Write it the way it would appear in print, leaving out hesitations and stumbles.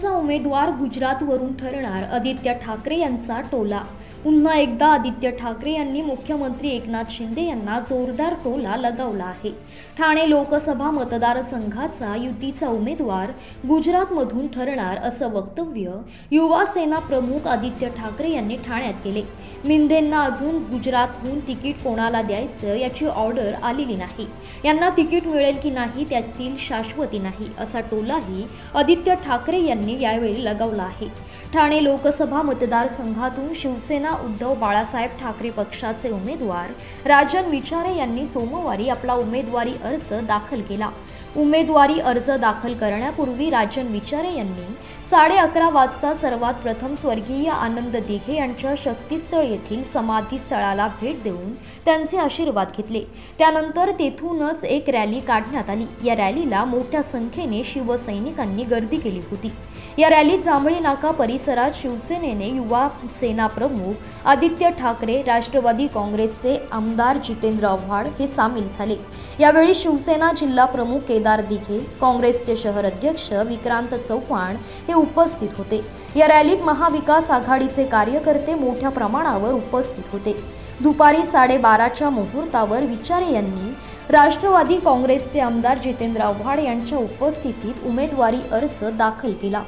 काँग्रेसचा उमेदवार गुजरातवरून ठरणार आदित्य ठाकरे यांचा टोला। पुन्हा एकदा आदित्य ठाकरे यांनी मुख्यमंत्री एकनाथ शिंदे यांना जोरदार टोला लगावला आहे। ठाणे लोकसभा मतदारसंघाचा युतीचा उमेदवार गुजरातमधून ठरणार असं वक्तव्य युवा सेना प्रमुख आदित्य ठाकरे यांनी ठाण्यात केले। मिंदेंना अजून गुजरातहून तिकीट कोणाला द्यायचं याची ऑर्डर आलेली नाही, यांना तिकीट मिळेल की नाही त्यातील शाश्वती नाही, असा टोलाही आदित्य ठाकरे यांनी यावेळी लगावला आहे। ठाणे लोकसभा मतदारसंघातून शिवसेना उद्धव बाळासाहेब ठाकरे पक्षाचे उमेदवार राजन विचारे यांनी सोमवारी आपला उमेदवारी अर्ज दाखल केला। उमेदवारी अर्ज दाखल करण्यापूर्वी राजन विचारे यांनी 11:30 वाजता सर्वात प्रथम स्वर्गीय आनंद दिघे यांच्या शक्तीस्थळ येथील समाधी स्थळाला भेट देऊन त्यांचे आशीर्वाद घेतले। त्यानंतर तेथूनच एक रॅली काढण्यात आली। या रॅलीला मोठ्या संख्येने शिवसैनिकांनी गर्दी केली होती। या रॅलीत जांभळी नाका परिसरात शिवसेनेने युवा सेना प्रमुख आदित्य ठाकरे, राष्ट्रवादी काँग्रेसचे आमदार जितेंद्र आव्हाड हे सामील झाले। यावेळी शिवसेना जिल्हा प्रमुख केदार दिघे, काँग्रेसचे शहर अध्यक्ष विक्रांत चव्हाण हे उपस्थित होते। या रॅलीत महाविकास आघाडीचे कार्यकर्ते मोठ्या प्रमाणावर उपस्थित होते। दुपारी 12:30च्या मुहूर्तावर विचारे यांनी राष्ट्रवादी काँग्रेसचे आमदार जितेंद्र आव्हाड यांच्या उपस्थितीत उमेदवारी अर्ज दाखल केला।